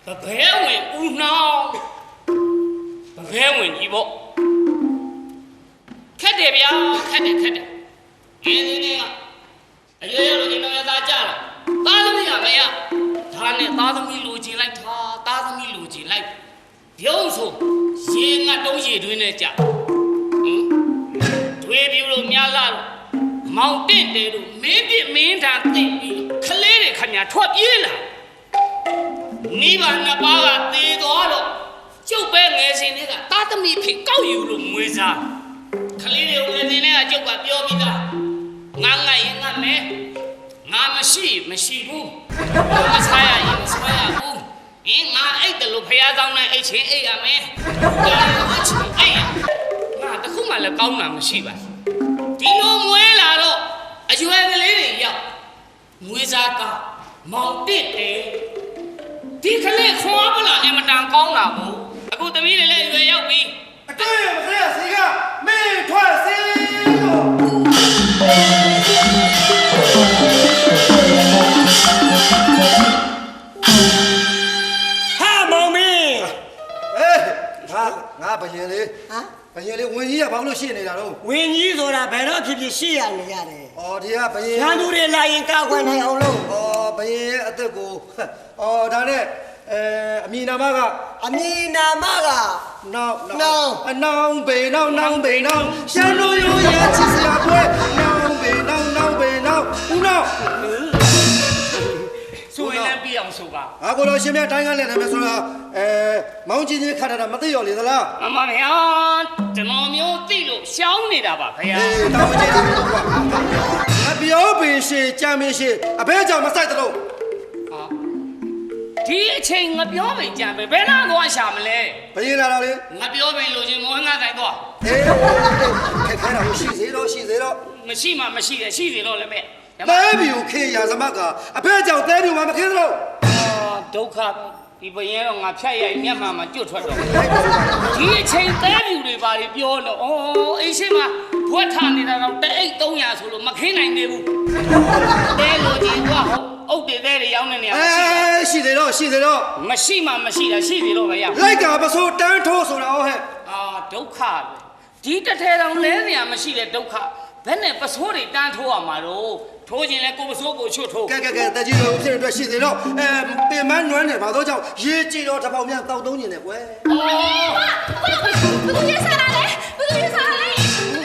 ဘဲဝင်ဦးနှောင်းဘဲဝင်ကြီးပေါ့ခက်တယ်ဗျာခက်တယ်ဒီနေ့ကအရွယ်ရောက်လို့ဒီတော့သားကြလာသားသမီးကမရဒါနဲ့သားသမီးလူချင်လိုက်သားသမီးလူချင်လိုက်ပြုံးဆိုရေငတ်တုံးရေတွင်းနဲ့ကြတွေးပြလို့များလာလို့မောင်တင့်တယ်လို့မင်းပြမင်းထန်သိပြီးခလေးတွေခမထွက်ပြေးလာနိဗ္ဗာန်နှစ်ပါးကသေသွားတော့ကျုပ်ပဲငယ်စဉ်တွေကသားသမီးဖြစ်ကောက်ယူလို့မွေးစားခလေးတွေငယ်စဉ်တွေကကျုပ်ကပြောပြီးသားငါငတ်ရင်ငတ်မယ်ငါမရှိဘူးမဆိုင်ရရင်မဆိုင်ရဘူးငါအဲ့တလို့ဖះဆောင်နဲ့အိတ်ချင်းအိတ်ရမယ်အဲ့ရငါတခုမှလည်းကောင်းတာမရှိပါဒီလိုမွေးလာတော့အရွယ်ကလေးတွေရောက်မွေးစားကမောင်တစ်တယ်ဒီကလေးခေါ်ပလာအမတန်ကောင်းတာဘူးအခုသမီးတွေလည်းရွယ်ရောက်ပြီအတေးမသေးစီကမင်းထွက်စီဟာမောင်မင်းငါဘယင်လေးဘယင်လေးဝင်ကြီးကဘာလို့ရှေ့နေတာတော့ဝင်ကြီးဆိုတာဘယ်တော့ဖြစ်ဖြစ်ရှေ့ရနေရတယ်။အော်ဒီကဘယင်ရန်သူတွေလာရင်ကောက်ခွင့်နိုင်အောင်လို့အော်ဘယင်ရဲ့အသက်ကိုအော်ဒါနဲ့အမီနာမကနောင်အနောင်ပေနောင်ရှမ်းတို့ရိုးရချစ်စရာပွဲနောင်ပေနောင်ဦးနောင်ဆိုရင်လည်းပြအောင်ဆိုပါကိုလိုရှင်မြတ်တိုင်းကလည်းနာမည်ဆိုတာမောင်းကြီးခတ်တာမသိရောလေသလားအမဗျာကျွန်တော်မျိုးသိလို့ရှောင်းနေတာပါခင်ဗျာတောင်းကြည့်တယ်ကွာငါပြောပင်ရှေကြမ်းပင်ရှေအဘဲကြောင့်မဆိုင်တလို့ဒီအချိန်ငါပြောပင်ကြမ်းပင်ဘယ်နာသွားရှာမလဲဘယ်လာတော့လေငါပြောပင်လို့ချင်းမောဟငါဆိုင်သွားခက်ခဲတာရှိစေတော့မရှိမှမရှိတယ်ရှိစေတော့လည်းမဲ့တဲပြူခေရာသမကအဖေကြောင့်တဲပြူမှမခင်းသလို့ဒုက္ခဒီဘရင်တော့ငါဖြတ်ရိုက်မျက်မှန်မှာကျွတ်ထွက်တော့ဒီအချိန်တဲပြူတွေပါပြီးပြောတော့အိမ်ရှိမှာဘွက်ထနေတာတော့တအိတ်300ဆိုလို့မခင်းနိုင်သေးဘူးတဲလို့ကြီးကအုတ်တွေတဲတွေရောင်းနေနေရရှိသေးတော့မရှိမှမရှိတာရှိသေးတော့ပဲရလိုက်ကမဆိုးတန်းထိုးဆိုတာဟဲ့ဒုက္ခပဲဒီတထဲတော်လဲနေရမရှိတဲ့ဒုက္ခဘယ်နဲ့ပစိုးတွေတန်းထိုးရမှာတော့ထိုးခြင်းလဲကိုပစိုးကိုချွတ်ထိုးကဲတကြီးလို့ဖြစ်တဲ့အတွက်ရှိသေးတော့ပင်မနွမ်းနေပါတော့ကြောင့်ရေကြည်တော့တစ်ပေါင်မြန်တောက်သုံးနေတယ်ကွယ်ဘယ်လိုရေးစားတာလဲ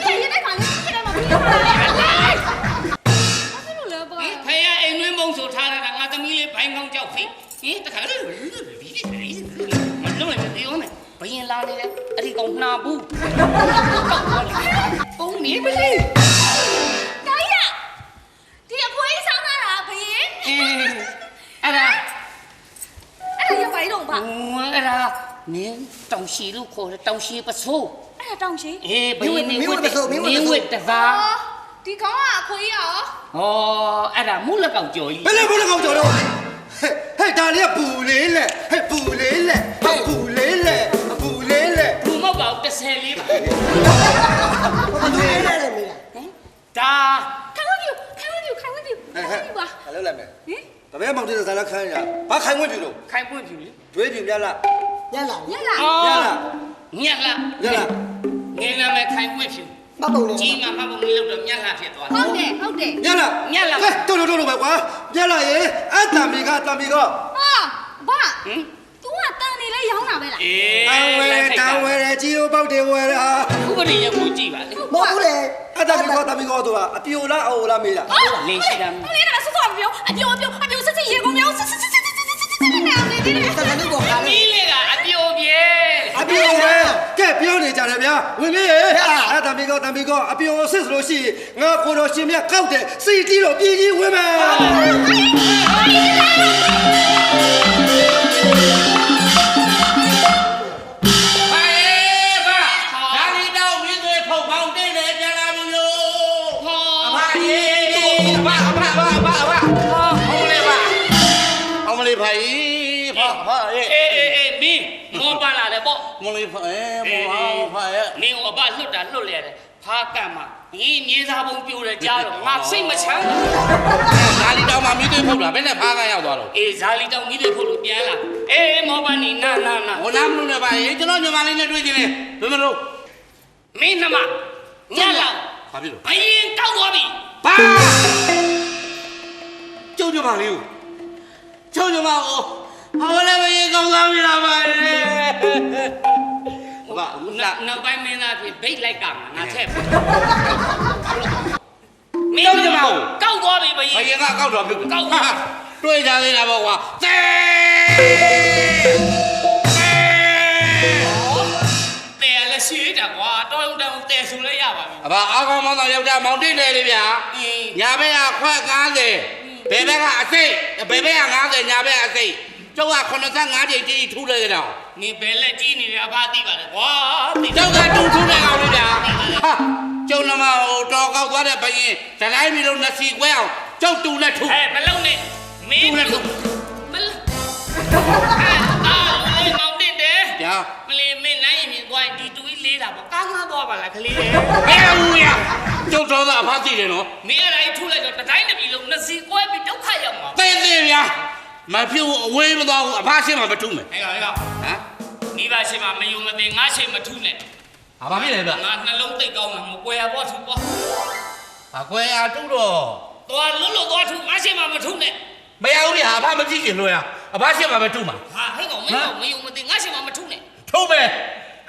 ရေတဲ့ကောင်လေးဖြစ်တယ်မပြီးတော့လဲဘာဖြစ်လို့လဲပေါ့ဖေးအိမ်နှွေးမုံဆိုထားတာငါသမီးလေးဘိုင်းကောင်းကြောက်ဖိတခါလေးမလုံးနဲ့ဒီအောင်နဲ့ဘယင်လာနေတယ်အဲ့ဒီကောင်နှာဘူးပုံနေမလေးဒီအခွေးဆောင်တာဘယင်အဲ့ဒါရပါတော့ပါအဲ့ဒါနင်းတောင်ရှိလို့ခေါ်တယ်တောင်ရှိပစိုးအဲ့ဒါတောင်ရှိဘယင်နေဝတ်တပါဒီကောင်ကအခွေးရောအဲ့ဒါမူလက်ကောင်ကြော်ကြီးဘယ်လဲမူလက်ကောင်ကြော်တော့ဟဲ့ဒါလေးကပူလေးလက်ပူလေးလက်ဘူးမောက်ပါ30လေးပါဘာလို့လဲလဲမေးတာဒါခိုင်ဝင်းပြပါဘာလို့လဲမဲတပည့်မောင်တဲ့ဇာတ်ခန်းရဘာခိုင်ဝင်းပြလို့ခိုင်ပွင့်ပြလေတွေးပြမြလားညက်လားငယ်နာမယ်ခိုင်ပွင့်ပြမပုံနဲ့ကြီးမှမပုံလေးလို့တော့ညက်လာဖြစ်သွားဟုတ်တယ်ညက်လားတို့ပဲကွာညက်လာရေအတမီကဘာသူကတန်နေလဲရောင်းတာပဲလားတန်ဝဲကြီးကိုပေါက်တယ်ဝဲတာဥပဒေရကိုကြည့်ပါလေမဟုတ်ဘူးလေအတမီကသူကအပြိုလားအိုလားမေးလားလင်းရှိတာမလေးကဆော့ပြောအပြိုစစ်ရေကုန်မြောင်းစစ်နေအောင်နေတယ်တန်နေပေါ်ခါမီးလေးကအပြိုပြဲကဲပြောနေကြတယ်ဗျာဝင်မေးရဲ့အတမီကအပြိုစစ်ဆိုလို့ရှိငါကိုတော်ရှင်မြတ်ကောက်တယ်စီတီတော့ပြည်ကြီးဝင်မယ်မောပါလာတယ်ပေါ့မလေးဖာဖာရဲ့နင်းအဘလွတ်တာလွတ်လေတယ်ဖားကတ်မှာမြေသားပုံပြိုးတယ်ကြားတော့ငါစိတ်မချမ်းဇာလီတောင်မှာမိသွေးဖုတ်တာဘယ်နဲ့ဖားကရောက်သွားတော့ဇာလီတောင်မိသွေးဖုတ်လို့ပြန်လာမ တော်ပါနေနာ ဟိုနာမလို့လည်းပါရင်ကျွန်တော်ညီမလေးနဲ့တွေ့ချင်းလေဘယ်မလို့ မင်းနှမညလောက် ဘာဖြစ်လို့ ဘယင်ကောက်သွားပြီ ဘာကျုပ်ညီမလေးကိုကျုပ်ညီမကိုဟောလည်းမရင်ကောင်းသားပြီလားပါလေဘာဦးလာ နောက်ပိုင်းမင်းသားဖြစ်ဘိတ်လိုက်ကမှာငါထက်မ ကျုပ်ညီမကို ကောက်သွားပြီဘယင် ဘယင်ကကောက်တော်ပြုတ် ကောက် ဟာတွေ့ကြသေးတာပေါ့ကွာသဲ တဲလည်းရှိတာကွာတော်ရုံတောင်တဲဆိုလဲရပါပြီ အဘအားကောင်းမောင်းတော်ယောက်ျားမောင်တိတ်တယ်လေဗျာညာဘက်ကခွက်90ဘယ်ဘက်ကအစိတ်ဘယ်ဘက်က90ညာဘက်ကအစိတ်ကျုပ်က85ကြိမ်ကြီးထူးလိုက်ကြတော့ နေဘယ်လက်ကြီးနေလဲအဖသိပါလေကွာသိ ကျုပ်ကတူထူးနေအောင်လေဗျာဟာကျုပ်နမဟိုတော်ကောက်သွားတဲ့ဘရင်ဒတိုင်းမီလုံးနှစ်စီခွဲအောင်ကျုပ်တူနဲ့ထူ ဟဲ့မလုံးနဲ့မင်းမလုံးလေးမောင်တင်တယ် ဗျာ မလေးမင်းနိုင်ရင်မြင်သွားရင်ဒီတူကြီးလေးတာပေါ့ကားကားသွားပါလားကလေးလေး ဘယ်ဦးရကျုပ်တော်သားအဖသိတယ်နော် မင်းအတိုင်းထုလိုက်တော့တတိုင်းတစ်ပြည်လုံးနှစ်စီကွဲပြီးဒုက္ခရောက်မှာ သိသိဗျာမဖြစ်ဘူးအဝေးမသွားဘူးအဖရှင်းမှာမထူးမယ် ဟဲ့ကောင် ဟမ် မိဘရှိမှမယုံမသိငါရှိမထုနဲ့ ဘာဖြစ်လဲဗျ ငါနှလုံးသိပ်ကောင်းမှာမကွဲရပေါ့ထုပေါ့ အကွယ်အားတူတော့ သွားလွတ်လွတ်သွားထုငါရှိမှမထုနဲ့ မရဘူးလေအဖမကြည့်ချင်လို့ရအဖရှင်းမှာမထူးမှာ ဟာဟဲ့ကောင်မင်းကမယုံမသိငါရှိမှမထုနဲ့ ထုံးမယ်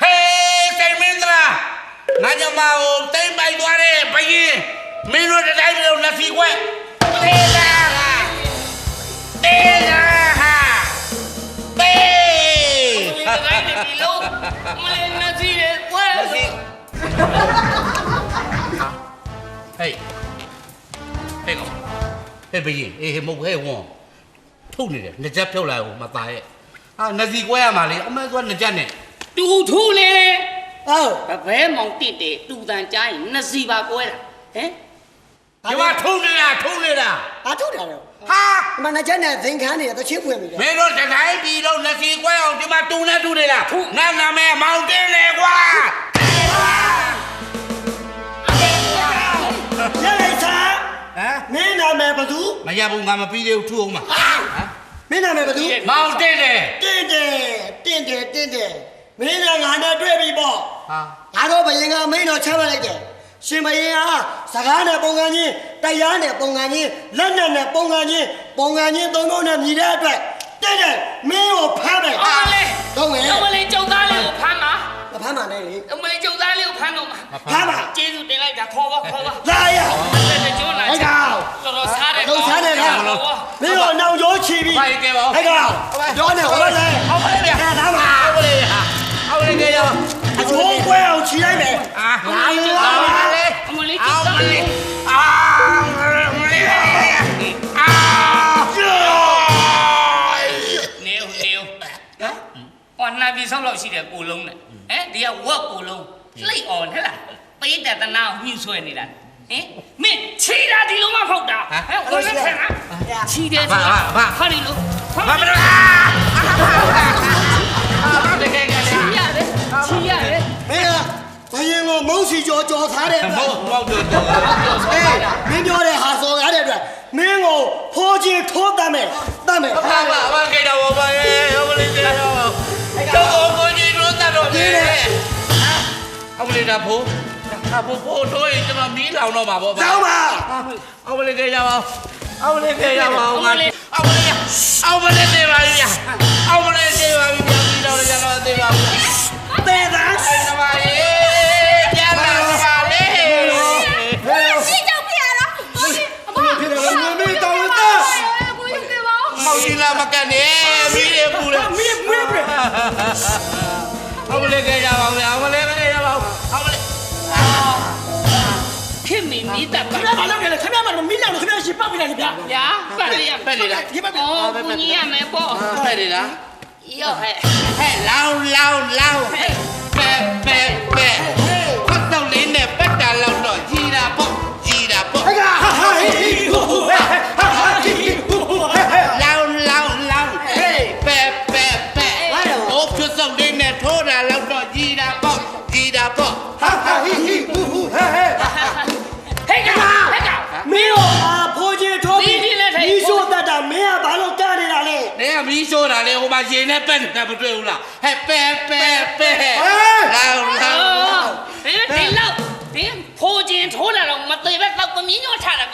ဟေးစိတ်မင်းသလားငါညမကိုတိမ့်ပိုက်သွားတဲ့ဘယင်မင်းတို့တိုင်းမျိုးလက်စီခွဲတေးလာဟာတေးလာဟာတေး ဒီတိုင်းတစ်ပြည်လုံးမလေးနှစ်စီတွေကွဲ လက်စီဟေးဟေးကောဟေးဘယင်အေးမဟုတ်ဟဲ့ဝွန်ထုတ်နေတယ်နှစ်ချက်ဖြုတ်လိုက်ဟိုမသားရဲ့ဟာနှစ်စီခွဲရမှာလေအမေကနှစ်ချက်နဲ့ တူထူလေ ဟုတ် ဘဲမောင်တစ်တယ်တူတန်ကြားရင်နှစ်စီပါကွဲတာဟမ် ဒီမှာထုံးနေတာ ဘာထုတ်တာလဲ ဟာ ဒီမှာနှစ်ချက်နဲ့သင်္ကန်းနေတချင်းဖွင့်ပြီလေ မင်းတို့တတိုင်းပြည်တော့လက်စီခွဲအောင်ဒီမှာတူနေတူနေတာငါနာမည်မောင်တင်းလေကွာ ရလိုက်စား ဟမ် မင်းနာမည်ဘသူ မရဘူးငါမပြီးသေးဘူးထူအောင်ပါဟမ် မင်းနာမည်ဘသူ မောင်တင်းလေ တင့်တယ်မင်းနဲ့ငါနဲ့တွေ့ပြီပေါ့ ဟာ ငါတို့ဘယင်ကမင်းတော်ချမ်းမလိုက်တယ်ရှင်ဘယင်ဟာစကားနဲ့ပုံကံချင်းတရားနဲ့ပုံကံချင်းလက်နဲ့ပုံကံချင်းသုံးလုံးနဲ့မြည်တဲ့အတွက်တင့်တယ်မင်းကိုဖမ်းမယ် အမလေး တော့ငယ် အမလေးကျုံသားလေးကိုဖမ်းပါ မဖမ်းပါနဲ့လေ အမလေးကျုံသားလေးကိုဖမ်းတော့မှာ ဖမ်းပါ ကျေးဇူးတင်လိုက်တာခေါ်ပါ လာရ တက်ကျွန်းလာ ဟဲ့ကောင် တော်စားတယ် လုံးစားတယ်ကောင်မင်းတို့နောင်ကျိုးချီပြီ ဖိုင်ကဲပါ ဟဲ့ကောင်ပြောနေဟောလဲ ဟုတ်ပါလေဗျာ အဲ့ဒါမှ ဟုတ်ပါလေဟာဟုတ်ပါလေကဲရော အချိုးကွဲအောင်ချီလိုက်မယ် အာ လာလေ အမလေးကျုံသားလေး အာအာ နေဦးဟောနာပြီဆောက်လို့ရှိတယ်ကိုလုံးနဲ့ဟမ်ဒီကဝက်ကိုလုံးလှိတ်အောင်ဟဲ့လားပိတ်တဲ့တနာကိုညှိဆွဲနေတာဟင်မင်းချီတာဒီလုံးမဖောက်တာဟဲ့ဟိုလက်ခံချီတယ်ဆိုတာဟာဒီလို ဘာမလို့အာတကယ်ကလည်း ချီရတယ် မင်းကဘယင်ကိုမုန်းစီကြော်ထားတဲ့ မဟုတ်တော့ အေးမင်းပြောတဲ့ဟာစော်ကားတဲ့အတွက်မင်းကိုဖိုးချင်းထိုးတတ်မယ်ဘာကိတော့ဘာလဲဟုတ်ပါလေတော့ကိုကြီးတို့တတ်တော့ပြီဟုတ်ပါလေဒါဖိုးတို့ရင်ကျွန်တော်မီးလောင်တော့မှာပေါ့ တောင်းပါ ဟုတ်ပါလေကြရပါဟုတ်ပါလေကြရပါဟုတ်ပါလေသေးပါပြီဟုတ်ပါလေသေးပါပြီပြန်ပြီးတော့ကျွန်တော်သေးပါပြီ တဲ့သား အဲ့ဒါပါလေပြန်လာပါလေ ရှိကြောက်ပြရလားအမ ဖြစ်တယ်ငါမေးတောင်းတာ ကိုယူနေပါ မောင်ကြီးလာမကန်နေမီးရပူတယ် မင်းပြ ဟုတ်ပါလေကြရပါဟုတ်ပါလေကြရပါဟုတ်ပါလေ ခင်မီမိတပ်ပါ ခင်ဗျားမလုပ်နဲ့လေခင်ဗျားမမီးလောင်လို့ခင်ဗျားရှိပောက်ပြီလားဗျာ ဗျာပတ်ရ ဖက်လေလား ဒီဘက် 哦，不你也没报， ဖက်လေလား 要还， ဟဲ့လောင်းပဲဖတ်တော့လေးနဲ့ပတ်တာလောက်တော့ကြီးတာပေါ့ ဟဲ့ကဟာဟီဟူဟူဟဲ့ဟာဟီဟူဟူဟဲ့ လောင်းပဲအိုးဖြတ်စုံလေးနဲ့ထိုးတာလောက်တော့ကြီးတာပေါ့ ဟာဟီဟူဟူဟဲ့ 嘿干嘛？嘿干， မင်းတို့ဖိုးချင်းထိုးပြီး ဒီလက်ထိုင် ဒီဆိုတတ်တာမင်းကဘာလို့ကနေတာလဲ နေက မီးရှိုးတာလေဟိုမှာရင်နဲ့ပက်နေတာမတွေ့ဘူးလားဟဲ့ပဲလာ ဘယ်ဒီလောက်ဒီဖိုးကျင်ထိုးလာတော့မသေးပဲတော့သမီးညောထားတာ